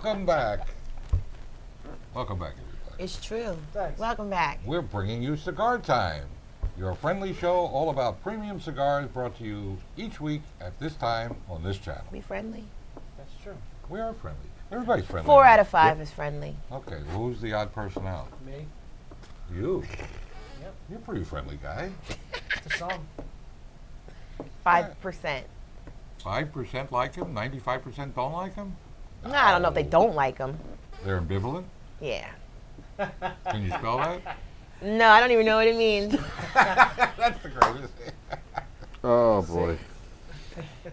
Welcome back. Welcome back, everybody. It's true. Thanks. Welcome back. We're bringing you Cigar Time, your friendly show all about premium cigars brought to you each week at this time on this channel. Be friendly. That's true. We are friendly. Everybody's friendly. 4 out of 5 is friendly. Okay, well, who's the odd person out? Me. You. Yep. You're a pretty friendly guy. To some. 5%. 5% like him, 95% don't like him? No, I don't know if they don't like them. They're ambivalent? Yeah. Can you spell that? No, I don't even know what it means. That's the greatest. Oh boy.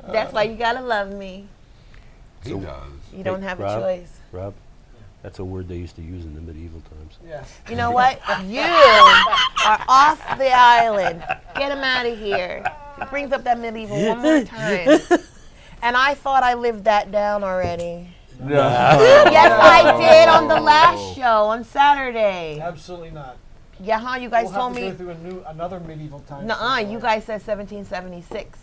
That's why you gotta love me. He does. You don't have Rob, a choice. Rob, that's a word they used to use in the medieval times. Yes. You know what? You are off the island. Get him out of here. He brings up that medieval one more time. And I thought I lived that down already. Yes, I did on the last show on Saturday. Absolutely not. Yeah, huh? You guys we'll told have to me. go through another medieval time. Nuh-uh, you guys said 1776.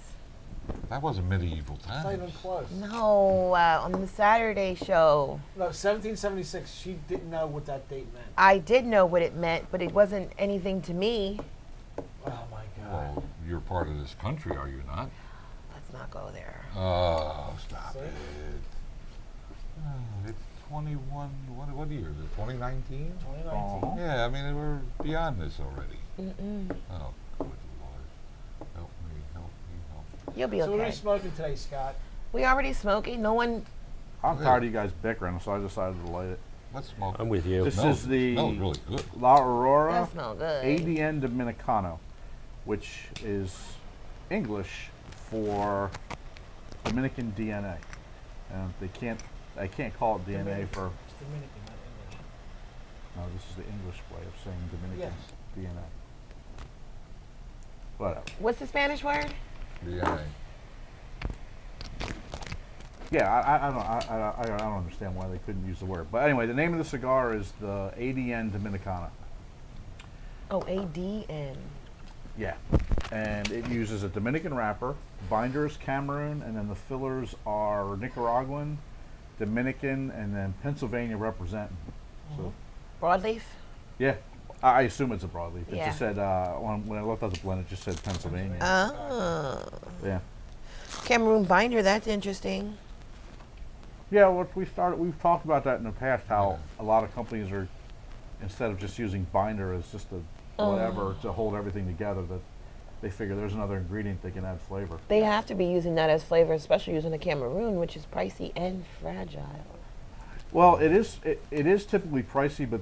That wasn't medieval It's not times. even close. No, on the Saturday show. No, 1776. She didn't know what that date meant. I did know what it meant, but it wasn't anything to me. Oh my God. Well, you're part of this country, are you not? Let's not go there. Oh, stop See? it. Oh, it's 21, what year is it, 2019? 2019. Yeah, I mean, we're beyond this already. Mm-mm. Oh, good Lord. Help me, help me, help me. You'll be So what are okay. you smoking today, Scott? We already smoking. No one. I'm tired of you guys bickering, so I decided to light it. Let's smoke. I'm with you. It This smells- is the smells really good. La Aurora That smell good. ADN Dominicana, which is English for Dominican DNA. And I can't call it DNA for. It's Dominican, not English. No, this is the English way of saying Dominican Yes. DNA. Whatever. What's the Spanish word? DNA. Yeah, I don't understand why they couldn't use the word. But anyway, the name of the cigar is the ADN Dominicana. Oh, ADN. Yeah, and it uses a Dominican wrapper. Binder is Cameroon, and then the fillers are Nicaraguan, Dominican, and then Pennsylvania representing. So, Broadleaf? yeah, I assume it's a broadleaf. It Yeah. just said, when I looked at the blend, it just said Pennsylvania. Oh. Yeah. Cameroon binder, that's interesting. Yeah, we've talked about that in the past, how a lot of companies are, instead of just using binder as just a whatever to hold everything together, that they figure there's another ingredient they can add flavor. They have to be using that as flavor, especially using the Cameroon, which is pricey and fragile. Well, it is typically pricey, but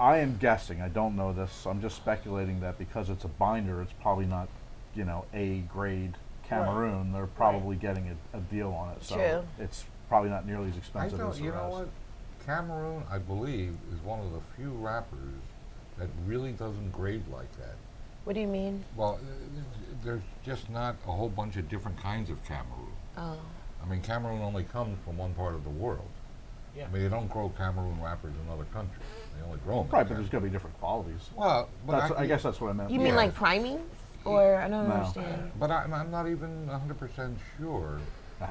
I am guessing, I don't know this, I'm just speculating that because it's a binder, it's probably not, A grade Cameroon. They're probably getting a deal on it. So True. it's probably not nearly as I expensive don't, as the you know rest. what? Cameroon, I believe, is one of the few wrappers that really doesn't grade like that. What do you mean? Well, there's just not a whole bunch of different kinds of Cameroon. Oh. I mean, Cameroon only comes from one part of the world. Yeah. I mean, they don't grow Cameroon wrappers in other countries. They only grow them. Right, but there's going to be different qualities. Well, but I guess that's what I meant. You mean Yeah. like priming? Or I don't No. understand. But I'm not even 100% sure. There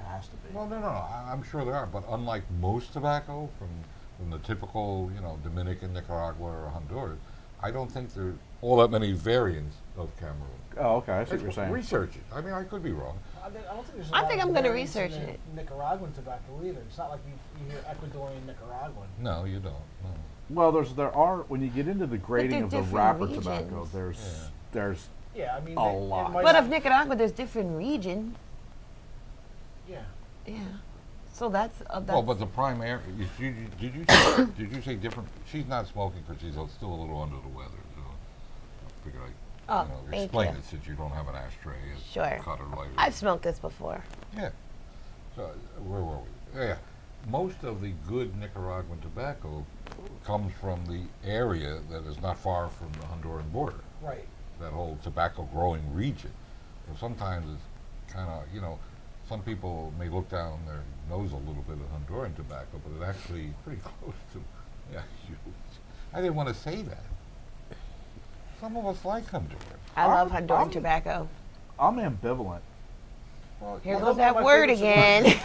has to be. Well, no, I'm sure there are. But unlike most tobacco from the typical, Dominican, Nicaragua, or Honduras, I don't think there are all that many variants of Cameroon. Oh, okay, I see what you're saying. Research it. I mean, I could be wrong. I don't think there's a I lot think of I'm gonna variants in research the it. Nicaraguan tobacco either. It's not like you hear Ecuadorian Nicaraguan. No, you don't. No. Well, there are when you get into the grading they're of the different wrapper regions. tobacco. There's Yeah, I mean, A it lot. might But not- of Nicaragua, there's different regions. yeah. Yeah. So that's. Well, but the primary, did you say different? She's not smoking because she's still a little under the weather. So I figured thank explain you. it since you don't have an ashtray. And Sure. cut her lighter. I've smoked this before. Yeah. So where were we? Yeah. Most of the good Nicaraguan tobacco comes from the area that is not far from the Honduran border. Right. That whole tobacco growing region. So sometimes it's kind of, some people may look down their nose a little bit at Honduran tobacco, but it's actually pretty close to, huge. I didn't want to say that. Some of us like Honduran. I love I'm- Honduran I'm- tobacco. I'm ambivalent. Well, Here I goes love that my word favorite again.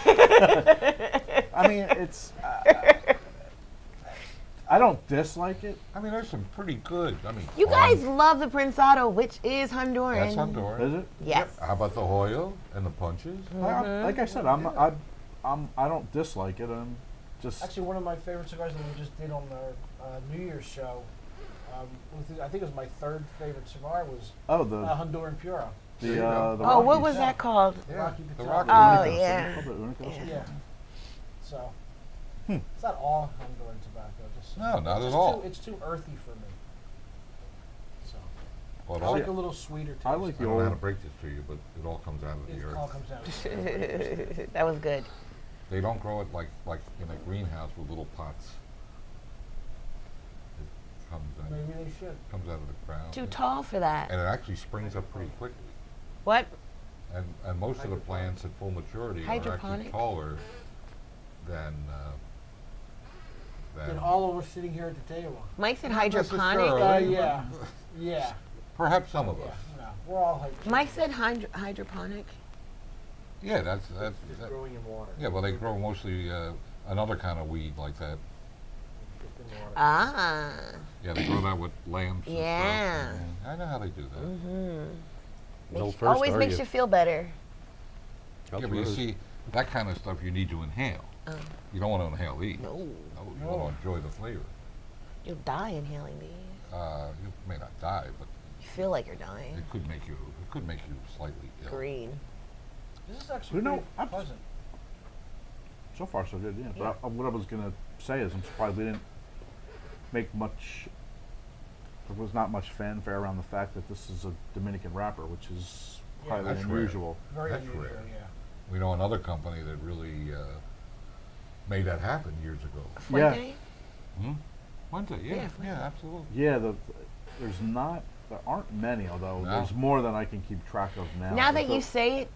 I mean, it's I don't dislike it. I mean, there's some pretty good. I mean, You guys love the Prensado, which is Honduran. That's Honduran. Is it? Yes. How about the Hoyo and the punches? Like I said, I don't dislike it. I'm just Actually, one of my favorite cigars that we just did on the New Year's show, I think it was my third favorite cigar, was the Honduran Puro. the Oh, what Rockies. was that called? Yeah, Rocky the Patel. Rocky. Oh, Unicos. yeah. Is it called the Unicos? Yeah. So, it's not all Honduran tobacco. Just No, not it's at just all. It's too earthy for me. So, Well, it I all, like a little sweeter taste. I like I the don't know how to old. break this to you, but it all comes out of the It all earth. comes out. That was good. They don't grow it like in a greenhouse with little pots. It Maybe they should. comes out of the ground. Too tall for that. And it actually springs up pretty quickly. What? And most of the plants at full maturity are actually Hydroponic? taller than Then all of us sitting here at the table. Mike said Not hydroponic. necessarily. Yeah. Yeah. Perhaps some of Yeah. us. No, we're all hyper. Mike said hydroponic. Yeah, that's It's growing in water. yeah. Well, they grow mostly another kind of weed like that. Just in water. Ah. Yeah, they grow that with lamps. and stuff. Yeah. I know how they do that. Mm-hmm. No first, Always are makes you? you feel better. Yeah, but you see, that kind of stuff you need to inhale. Oh. You don't want to inhale these. No. No, you want to enjoy the flavor. You'll die inhaling these. You may not die, but You feel like you're dying. it could make you slightly ill. Green. This is actually You know, pretty I'm- pleasant. So far, so good. Yeah. Yeah. But what I was gonna say is, I'm surprised we didn't make much. There was not much fanfare around the fact that this is a Dominican wrapper, which is Yeah, highly that's rare. unusual. Very That's unusual, rare. yeah. We know another company that really made that happen years ago. Yeah. Fuente? Hmm? Wednesday, yeah, Yeah, yeah, Fuente. absolutely. Yeah, there aren't many, although No. there's more than I can keep track of now. Now But that you the- say it,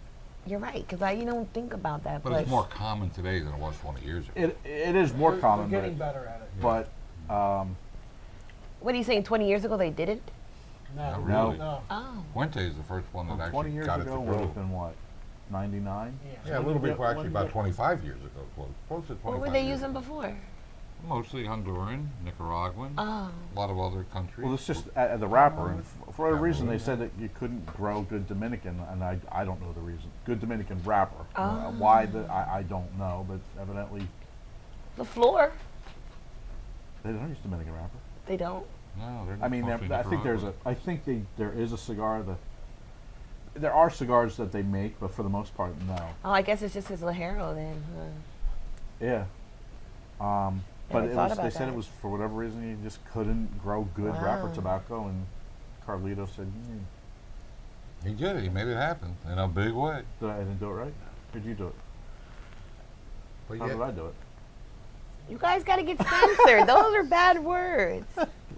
you're right, because you don't think about that. But it's more common today than it was 20 years ago. it is more We're common, getting better at it. but What are you saying, 20 years ago they didn't? No. Not No. really. No. Oh. Fuente is the first one that 20 actually years got ago it to would grow. have been what, 99? Yeah, a little When before, actually did about it- 25 years ago, close to 25 What were they years using ago. before? Mostly Honduran, Nicaraguan, Oh. a lot of other countries. Well, it's just the wrapper, and for a reason they Cameroon. said that you couldn't grow good Dominican, and I don't know the reason. Good Dominican wrapper. Oh. Why I don't know, but evidently The floor. they don't use Dominican wrapper. They don't. No, they're I mean, mostly I think there is a cigar that there are cigars that they make, but for the most part, no. Oh, I guess it's just his Lajero then. Huh? Yeah. But Never thought they about said that. it was for whatever reason you just couldn't grow good wrapper Wow. tobacco, and Carlito said, He did it. He made it happen in a big way. I didn't do it right? Or did you do it? But How yet, did I do it? You guys got to get censored. Those are bad words.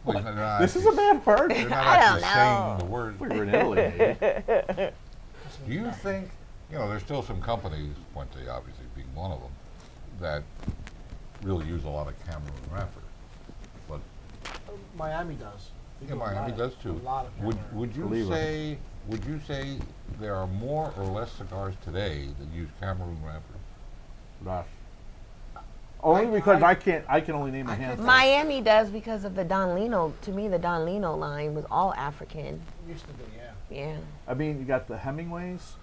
well, they're not This is a actually- bad word. They're not I don't actually saying know. the word. We were in Italy, maybe. Do you think, there's still some companies, Puente obviously being one of them, that really use a lot of Cameroon wrapper? But Miami does. They yeah, do a Miami lot does of- too. A lot of Would Cameroon. would you Believer. say there are more or less cigars today that use Cameroon wrapper? Gosh. Only because I can only name a handful. Miami does because of the Don Lino. To me, the Don Lino line was all African. Used to be, yeah. Yeah. I mean, you got the Hemingways.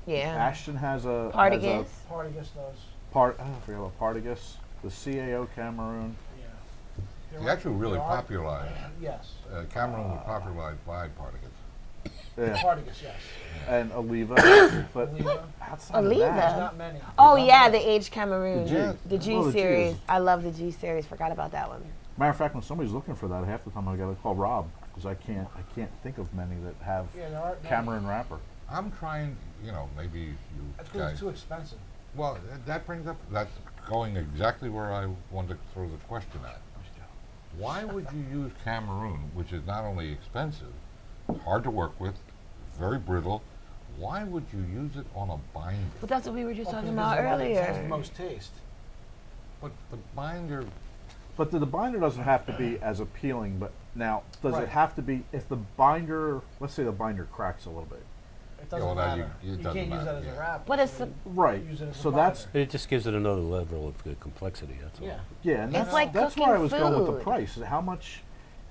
Yeah. Ashton has a Partagas. Partagas does. I forget about Partagas. The CAO Cameroon. Yeah. They actually really There are- popularized. Yes. Cameroon was popularized by Partagas. Yeah. Partagas, yes. And Oliva. But Oliva. outside of Oliva? There's that, not many. Oh Not yeah, many. the Aged Cameroon. The G. The G Oh, the G series. is- I love the G series. Forgot about that one. matter of fact, when somebody's looking for that, half the time I got to call Rob because I can't think of many that have Yeah, there aren't many. Cameroon wrapper. I'm trying, maybe you That's because guys. it's too expensive. Well, that's going exactly where I wanted to throw the question at. Why would you use Cameroon, which is not only expensive, hard to work with, very brittle? Why would you use it on a binder? But that's what we were just Well, talking because about it has the earlier. most taste. But the binder, But the binder doesn't have to be as appealing. But now, does Right. it have to be if the binder? Let's say the binder cracks a little bit. It doesn't well, now matter. it You doesn't can't use that matter, as yeah. a wrapper. But it's so a- you Right. use it as a So that's binder. It just gives it another level of complexity. That's all. Yeah. yeah, and It's that's, like that's where I cooking was going with the food. price. How much,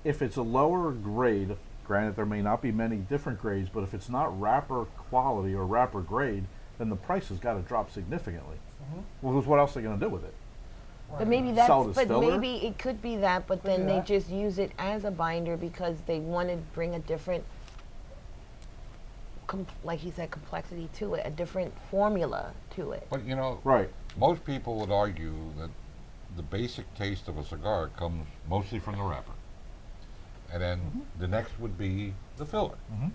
if it's a lower grade, granted there may not be many different grades, but if it's not wrapper quality or wrapper grade, then the price has got to drop significantly. Well, what else are they going to do with it? But maybe Sell that's, to but stiller? maybe it could be that, but Could then be they that. just use it as a binder because they want to bring a different, like he said, complexity to it, a different formula to it. But you know, Right. most people would argue that the basic taste of a cigar comes mostly from the wrapper. And then the next would be the filler. Right.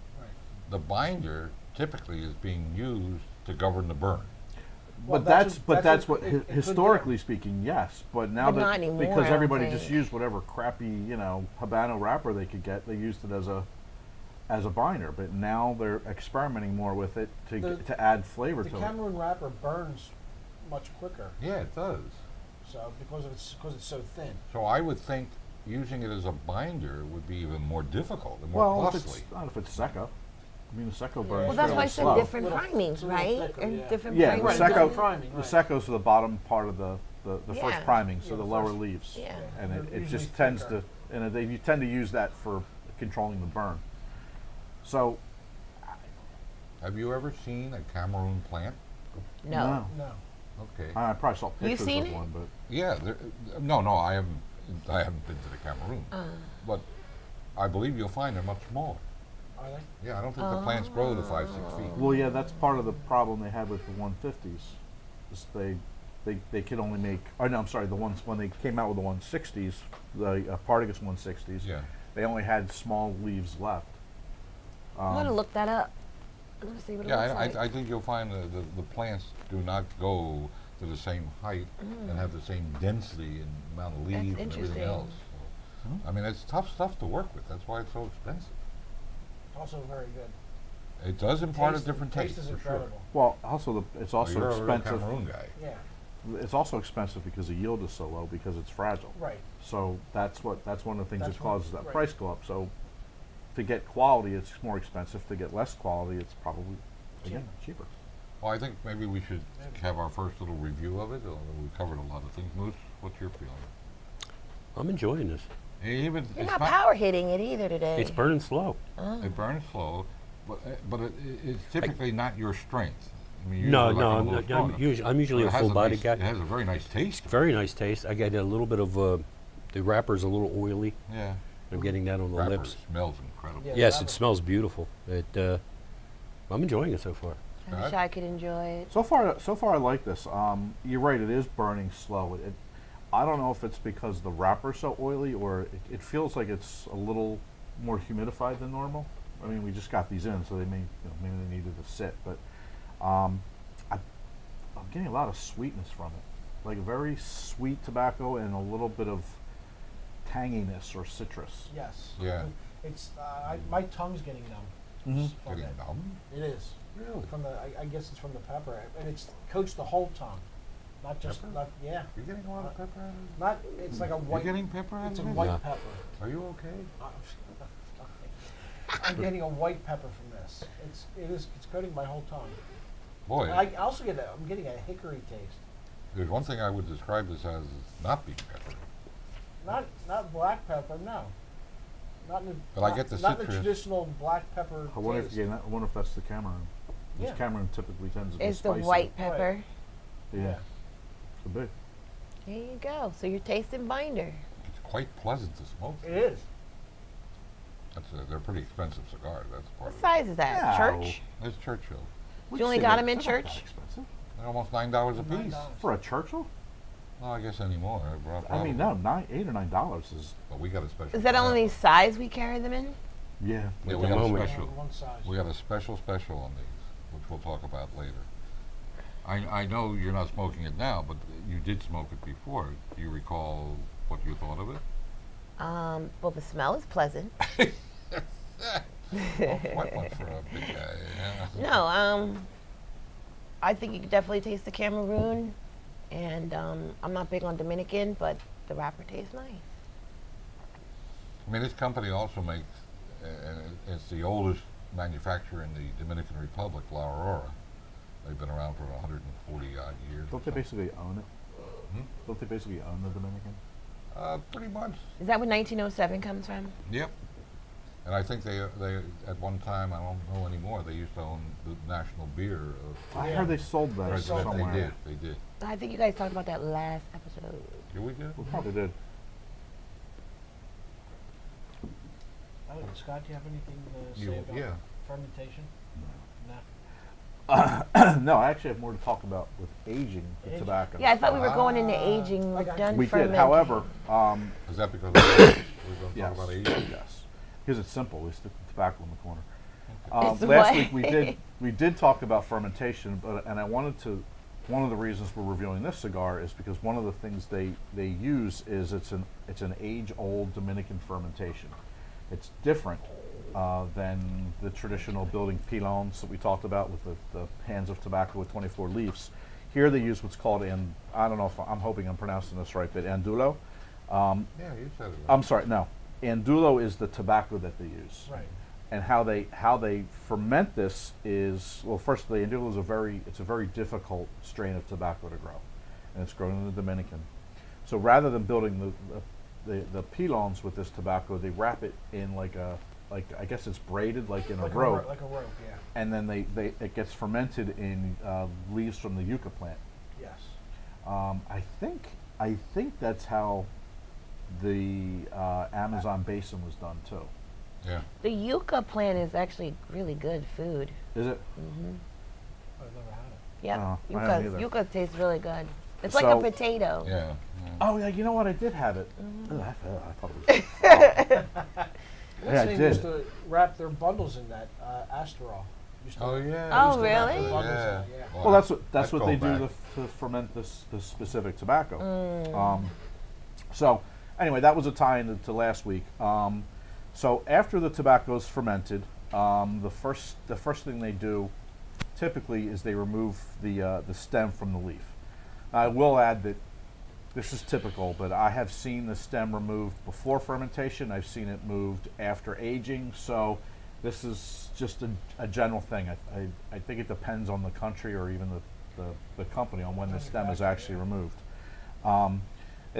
The binder typically is being used to govern the burn. Well, But that's what it could be. historically speaking, yes. But now But not that anymore, because I don't everybody just think. used whatever crappy Habano wrapper they could get, they used it as a binder. But now they're experimenting more with it to add flavor The to it. Cameroon wrapper burns much quicker, Yeah, it does. so because it's so thin. So I would think using it as a binder would be even more difficult and more Well, costly. not if it's Seco. I mean, the Seco burns Well, that's why I fairly said slow. different Little- primings, it's a little right? thicker, And yeah. different Yeah, the primings. Right, Seco, different priming, the right. Seco's are the bottom part of the Yeah. first priming, so Yeah, the the lower first- leaves. Yeah. And They're it usually just tends thicker. to, and you tend to use that for controlling the burn. So, Have you ever seen a Cameroon plant? No. No. Okay. I probably saw You've pictures seen of it? one, but Yeah, no, I haven't. I haven't been to the Cameroon, but I believe you'll find they're much smaller. Are they? Yeah, I don't think the plants grow to 5-6 feet. well, yeah, that's part of the problem they had with the 150s. Is they could only make. Oh no, I'm sorry. The ones when they came out with the 160s, the Partagas 160s. Yeah. They only had small leaves left. I'm gonna look that up. I'm gonna see what it Yeah, looks I like. think you'll find the plants do not go to the same height and have the same density and amount of That's leaves and everything interesting. else. So, I mean, it's tough stuff to work with. That's why it's so expensive. Also very good. It does impart a Taste- different taste taste, is for sure. incredible. Well, also it's Well, also you're a real expensive. Cameroon guy. Yeah. It's also expensive because the yield is so low because it's fragile. Right. So that's one of the things That's that what- causes that right. price go up. So to get quality, it's more expensive. To get less quality, it's probably again cheaper. Well, I think maybe we should have our first little review of it. We covered a lot of things. Moose, what's your feeling? I'm enjoying this. You're it's not power hitting it either today. It's burning slow. It burns slow, but it's typically not your strength. I mean, No, you're like no, a I'm, little stronger. I'm usually But a it has full body nice- guy. It has a very nice taste. Very nice taste. I get a little bit of the wrapper's a little oily. Yeah. I'm getting that on the Wrapper lips. smells incredible. Yeah. Yes, wrapper. it smells beautiful. I'm enjoying it so far. I wish I could enjoy it. So far, I like this. You're right; it is burning slow. I don't know if it's because the wrapper's so oily, or it feels like it's a little more humidified than normal. I mean, we just got these in, so maybe they needed to sit. But I'm getting a lot of sweetness from it, like a very sweet tobacco and a little bit of tanginess or citrus. Yes. Yeah. It's my tongue's getting numb. Mhm. from Getting it. numb? It is. Really? From the I guess it's from the pepper, and it's coats the whole tongue, not just Pepper? not yeah. You're getting a lot of pepper out of it? Not it's like a You're white. getting pepper out It's a of it? white Yeah. pepper. Are you okay? I'm getting a white pepper from this. It's coating my whole tongue. Boy, And I also I'm getting a hickory taste. there's one thing I would describe this as not being pepper. Not black pepper, no. Not in the, But I get the not the citrus. traditional black pepper I wonder taste. I wonder if that's the Cameroon. Because Yeah. Cameroon typically tends to be It's the spicy. white pepper. Yeah. Could be. There you go. So you're tasting binder. It's quite pleasant to smoke. It is. They're pretty expensive cigars. That's part What of it. size is that? No. Church? It's Churchill. You only got 'em in They're not that church? expensive. They're almost $9 a piece. $9. For a Churchill? Well, I guess anymore. I mean, no, $8 or $9 is. But we got a special. Is that plan. only size we carry them in? Yeah. Yeah, At we the got a moment. special. One size. We got a special on these, which we'll talk about later. I know you're not smoking it now, but you did smoke it before. Do you recall what you thought of it? Well, the smell is pleasant. Well, quite one for a big guy. Yeah. No, I think you could definitely taste the Cameroon, and I'm not big on Dominican, but the wrapper tastes nice. I mean, this company also makes, and it's the oldest manufacturer in the Dominican Republic, La Aurora. They've been around for 140 odd years. Don't they basically own it? Hmm? Don't they basically own the Dominican? Pretty much. Is that where 1907 comes from? Yep. And I think they at one time, I don't know anymore, they used to own the national beer. I Yeah. heard they sold that Right, somewhere. They did. I think you guys talked about that last episode. Here we go. We probably did. Oh, Scott, do you have anything to You- say about yeah. fermentation? No. No, I actually have more to talk about with aging the Aging. Uh, tobacco. Yeah, I thought we were going into aging. I We've got done we did. fermenting. However, Is that because we're going to yes, talk about aging? yes, because it's simple. We stick the tobacco in the corner. It's Last what? week we did talk about fermentation, and I wanted to. One of the reasons we're reviewing this cigar is because one of the things they use is it's an age-old Dominican fermentation. It's different than the traditional building pilons that we talked about with the hands of tobacco with 24 leaves. Here they use what's called, and I don't know if I'm hoping I'm pronouncing this right, but andulo. Yeah, you said it right. I'm sorry, no. Andulo is the tobacco that they use. Right. And how they ferment this is, well, first the andulo is it's a very difficult strain of tobacco to grow, and it's grown in the Dominican. So rather than building the pilons with this tobacco, they wrap it in like I guess it's braided like in Like a rope, like a rope, yeah. and then it gets fermented in leaves from the yucca plant. Yes. I think that's how the Amazon basin was done too. Yeah. The yucca plant is actually really good food. Is it? I've never had it. Yep. Oh, I haven't either. Yucca tastes really good. It's like So- a potato. Yeah. Oh yeah, you know what? I did have it. Ugh, I thought it was. Yeah, I They did. used to wrap their bundles in that Asterol. Used to- Oh, yeah. they Oh, used to wrap their really? bundles in Yeah. it, yeah. Well, that's what Let's they go do back. to ferment this specific tobacco. So anyway, that was a tie-in to last week. So after the tobacco is fermented, the first thing they do typically is they remove the stem from the leaf. I will add that this is typical, but I have seen the stem removed before fermentation. I've seen it moved after aging. So this is just a general thing. I think it depends on the country or even the company on when the stem is actually removed. And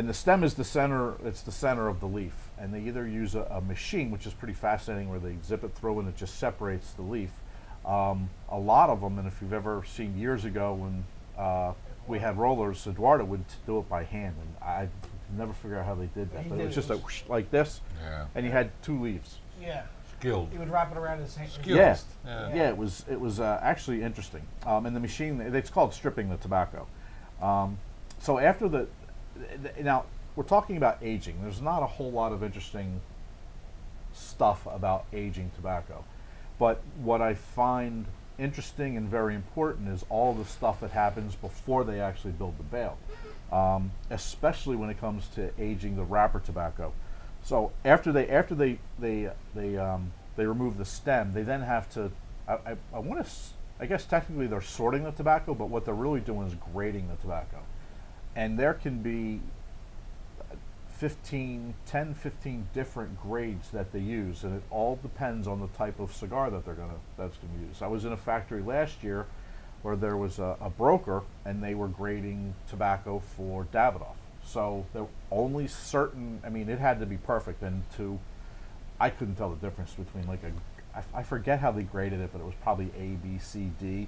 the stem is the center. It's the center of the leaf, and they either use a machine, which is pretty fascinating, where they zip it through and it just separates the leaf. A lot of them, and if you've ever seen years ago when we had rollers, Eduardo would do it by hand, and I never figured out how they did that. He But it did was it just a was- whoosh like this, Yeah. and you had 2 leaves. Yeah. Skilled. He would wrap it around his hand. Skilled. Yeah. Yeah. Yeah, it was actually interesting. And the machine, it's called stripping the tobacco. So after now we're talking about aging. There's not a whole lot of interesting stuff about aging tobacco, but what I find interesting and very important is all the stuff that happens before they actually build the bale, especially when it comes to aging the wrapper tobacco. So after they remove the stem, they then have to. I guess technically they're sorting the tobacco, but what they're really doing is grading the tobacco, and there can be 10, 15 different grades that they use, and it all depends on the type of cigar that that's going to use. I was in a factory last year where there was a broker, and they were grading tobacco for Davidoff. So there were only certain. I mean, it had to be perfect, and I couldn't tell the difference between I forget how they graded it, but it was probably A, B, C, D,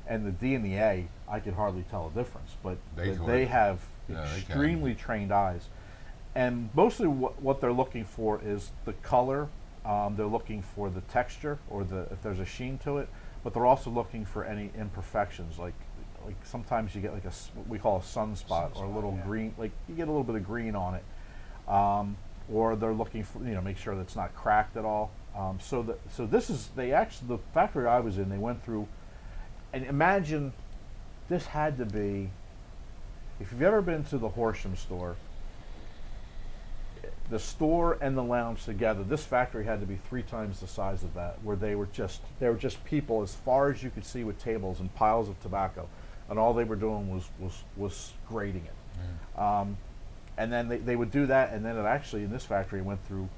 and the D and the A. I could hardly tell the difference, but they have Yeah, they can. extremely trained eyes. And mostly what they're looking for is the color. They're looking for the texture or if there's a sheen to it, but they're also looking for any imperfections. Like sometimes you get what we call a sunspot or a little yeah. green, like you get a little bit of green on it. Or they're looking for, make sure that it's not cracked at all. So this is, the factory I was in, they went through, and imagine this had to be, if you've ever been to the Horsham store, the store and the lounge together, this factory had to be 3 times the size of that, where they were just people as far as you could see with tables and piles of tobacco, and all they were doing was grading it. And then they would do that, and then it actually in this factory went through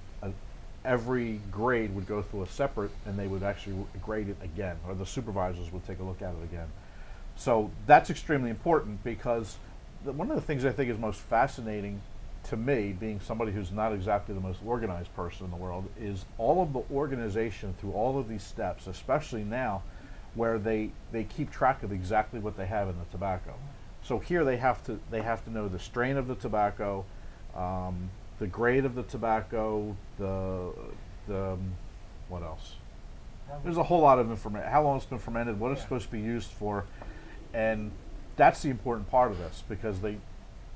every grade would go through a separate, and they would actually grade it again, or the supervisors would take a look at it again. So that's extremely important because one of the things I think is most fascinating to me, being somebody who's not exactly the most organized person in the world, is all of the organization through all of these steps, especially now where they keep track of exactly what they have in the tobacco. So here they have to know the strain of the tobacco, the grade of the tobacco, the what else? There's a whole lot of information. How long it's been fermented, what it's supposed to be used for, and that's the important part of this because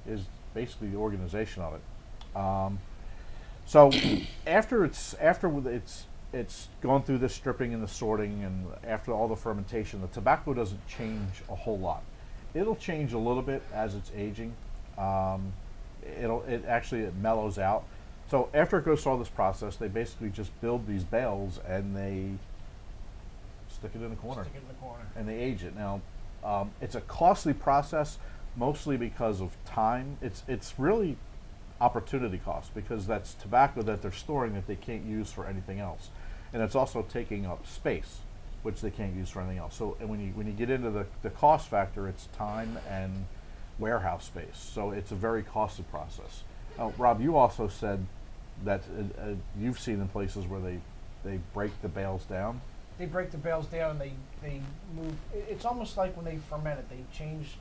is basically the organization of it. So after it's gone through the stripping and the sorting, and after all the fermentation, the tobacco doesn't change a whole lot. It'll change a little bit as it's aging. It mellows out. So after it goes through all this process, they basically just build these bales and they stick it in the corner. Stick it in the corner. And they age it. Now, it's a costly process, mostly because of time. It's really opportunity cost because that's tobacco that they're storing that they can't use for anything else, and it's also taking up space, which they can't use for anything else. So, and when you get into the cost factor, it's time and warehouse space. So it's a very costly process. Rob, you also said that you've seen in places where they break the bales down. They break the bales down and they move. It's almost like when they ferment it, they change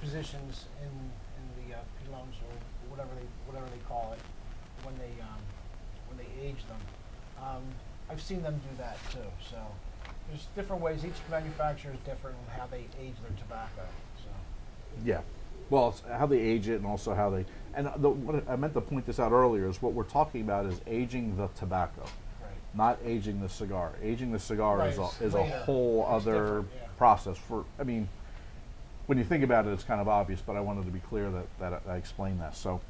positions in the pilons or whatever they call it when they age them. I've seen them do that too. So there's different ways. Each manufacturer is different in how they age their tobacco. So Yeah. Well, it's how they age it and also how they. And what I meant to point this out earlier is what we're talking about is aging the tobacco, not aging the cigar. Aging the cigar Right, is it's a later. whole It's other different, yeah. process. I mean, when you think about it, it's kind of obvious, but I wanted to be clear that I explained that. So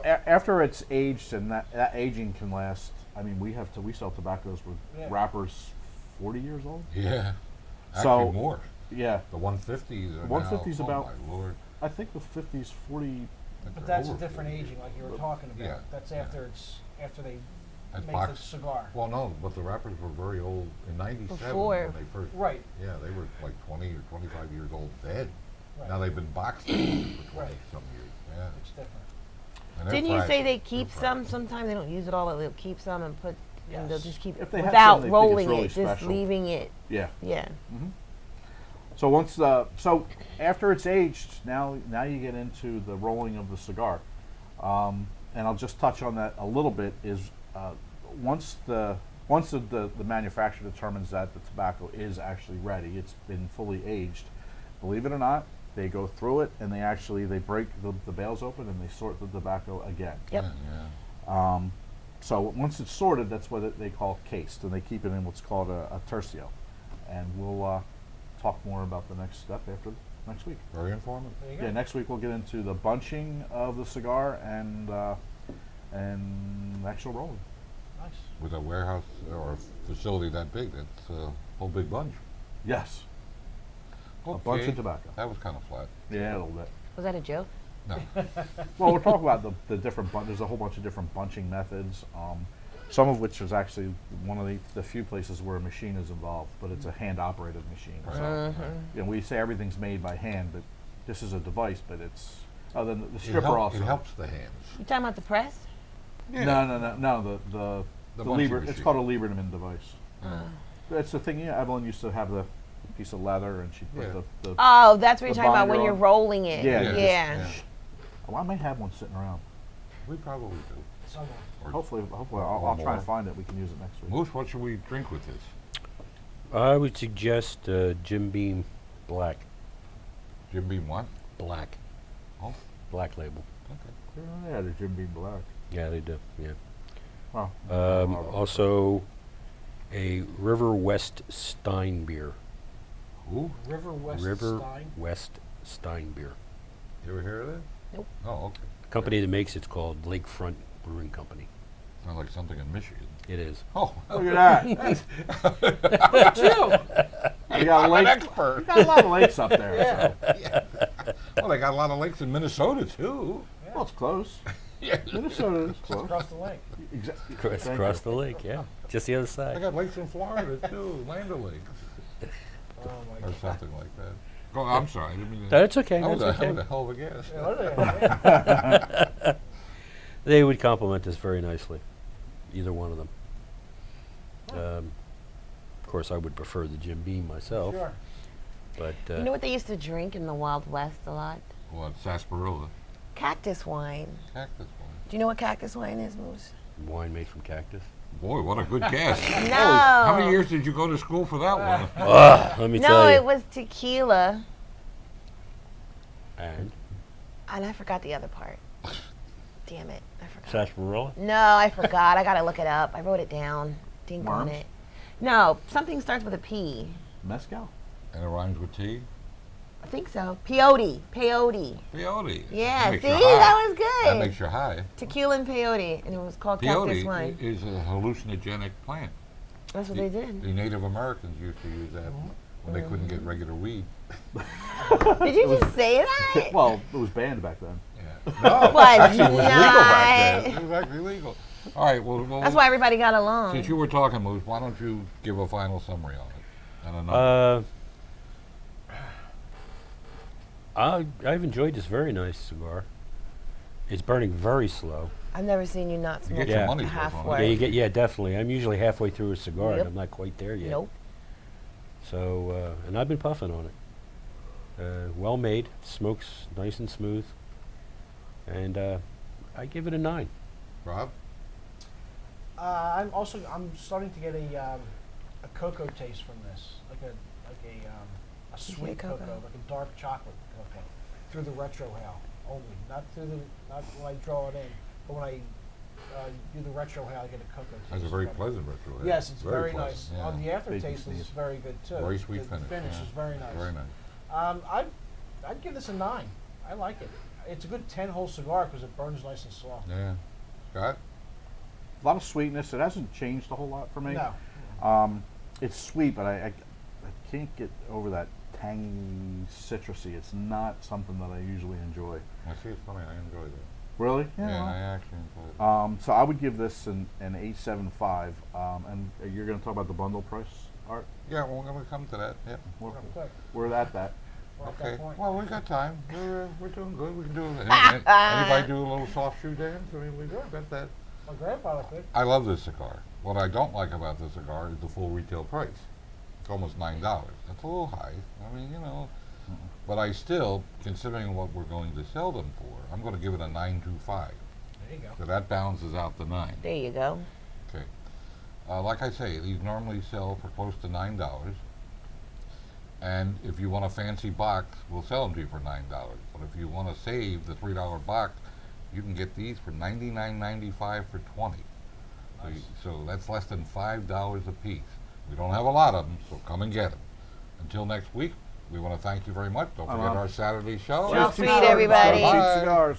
after it's aged, and that aging can last. I mean, we sell tobaccos with wrappers 40 years old. Yeah. Actually So- more. Yeah, The 150s are 150s now, about- oh my Lord. I think the 50s 40. but They're that's a over different 40. aging, like you were talking about. Yeah, That's yeah. after they That's make box- the cigar. Well, no, but the wrappers were very old in '97 Before. when they first. Right. Yeah, they were like 20 or 25 years old dead. Right. Now they've been boxed for 20 Right. some years. Yeah. It's different. And they're Didn't you say fragile. they They're keep some? fragile. Sometimes they don't use it all. They'll keep some and put, and they'll Yes. just keep If they have without some they think it's rolling really it, just special. leaving it. Yeah. Yeah. So so after it's aged, now you get into the rolling of the cigar, and I'll just touch on that a little bit. Is once the manufacturer determines that the tobacco is actually ready, it's been fully aged. Believe it or not, they go through it and they break the bales open and they sort the tobacco again. Yep. Yeah. So once it's sorted, that's what they call cased, and they keep it in what's called a tercio. And we'll talk more about the next step after next week. Very informative. There you go. Yeah, next week we'll get into the bunching of the cigar and actual rolling. Nice. With a warehouse or a facility that big, that's a whole big bunch. Yes, a bunch of tobacco. That was kind of flat. Yeah, a little bit. Was that a joke? No. Well, we'll talk about the different there's a whole bunch of different bunching methods. Some of which is actually one of the few places where a machine is involved, but it's a hand-operated machine. Right. So, you know, we say everything's made by hand, but this is a device. But it's then the stripper also. It helps the hands. You talking about the press? No. The bunching Liber, it's machine. called a Lieberman device. Yeah. That's the thing. Yeah, Evelyn used to have the piece of leather, and she put Yeah. the Oh, that's what you're The talking about when binder you're on. rolling it. Yeah, Yeah, Yeah. yeah. Well, I may have one sitting around. We probably do. Somewhere. Or Hopefully, or I'll try more. and find it. We can use it next week. Moose, what should we drink with this? I would suggest Jim Beam Black. Jim Beam what? Black. Oh, Black label. okay. Yeah, the Jim Beam Black. Yeah, they do. Yeah. Well, Also, a River West Stein beer. Who? River West River Stein. West Stein beer. You ever hear of that? Nope. Oh, okay. The company that makes it's called Lakefront Brewing Company. Sounds like something in Michigan. It is. Oh, look at that. You got a I'm an lake. expert. You got a lot of lakes up there. So. Well, they got a lot of lakes in Minnesota too. Well, it's close. Yeah. Minnesota is It's close. across the lake. Exactly. Across the lake, yeah. Just the other I side. got lakes in Florida too, Land O'Lakes, Oh my or God. something like that. Oh, I'm sorry. I didn't mean to. That's okay, That was that's that was okay. a hell of a guess. Yeah, what are they? They would complement us very nicely, either one of them. Of course, I would prefer the Jim Beam myself, Sure. but You know what they used to drink in the Wild West a lot? What, sarsaparilla? Cactus wine. Cactus one. Do you know what cactus wine is, Moose? wine made from cactus. Boy, what a good guess. No. How many years did you go to school for that one? Let me No, tell you. it was tequila, And and I forgot the other part. Damn it, I forgot. sarsaparilla. No, I forgot. I gotta look it up. I wrote it down. Dink on Worms? it. No, something starts with a P. Mezcal. And it rhymes with T? I think so. Peyote. Peyote. Peyote. Yeah, That makes see, you high. that was That good. makes you high. Tequila and peyote, and it was called cactus Peyote wine. is a hallucinogenic plant. That's what they did. The Native Americans used to use that when they couldn't get regular weed. Did you just say that? Well, it was banned back then. Yeah. No, Was actually, it was legal back then. not. It was actually legal. All right, well, That's why everybody got along. since you were talking, Moose, why don't you give a final summary on it? And a number. I've enjoyed this very nice cigar. It's burning very slow. I've never seen you not You smoke get Yeah. your money's worth on halfway. Yeah, it. you get definitely. I'm usually halfway through a cigar, Yep. and I'm not quite there yet. Nope. So, and I've been puffing on it. Well made, smokes nice and smooth, and I give it a 9. Rob? I'm starting to get a cocoa taste from this, like a sweet cocoa? cocoa, like a dark chocolate cocoa, through the retrohale only, not when I draw it in, but when I do the retrohale, I get a cocoa taste. That's a very from it. pleasant retro. Yes, it's very pleasant, nice. yeah. On the aftertaste, sneeze. it's very good too. Very sweet The finish. finish yeah. is very nice. Very nice. I'd give this a 9. I like it. It's a good 10-hole cigar because it burns nice and soft. Yeah. Scott? A lot of sweetness. It hasn't changed a whole lot for me. No. It's sweet, but I can't get over that tangy citrusy. It's not something that I usually enjoy. I see, it's funny. I enjoy that. Really? Yeah, I actually enjoy it. So I would give this an 8.75. And you're going to talk about the bundle price, Art? Yeah, well, we're going to come to that. Yeah. We're, Quick. we're at that. We're at that Okay. point. Well, we got time. We're doing good. We can do it. Anybody do a little soft shoe dance? I mean, we got that. My grandfather could. I love this cigar. What I don't like about this cigar is the full retail price. It's almost $9. That's a little high. I mean, you know, but I still, considering what we're going to sell them for, I'm going to give it a 9.25. There you go. So that balances out the 9. There you go. Okay. Like I say, these normally sell for close to $9. And if you want a fancy box, we'll sell them to you for $9. But if you want to save the $3 box, you can get these for $99.95 for 20. So, Nice. so that's less than $5 a piece. We don't have a lot of them, so come and get them. Until next week, we want to thank you very much. Don't forget our Saturday show. Cheers, sweet, everybody. Cheap cigars.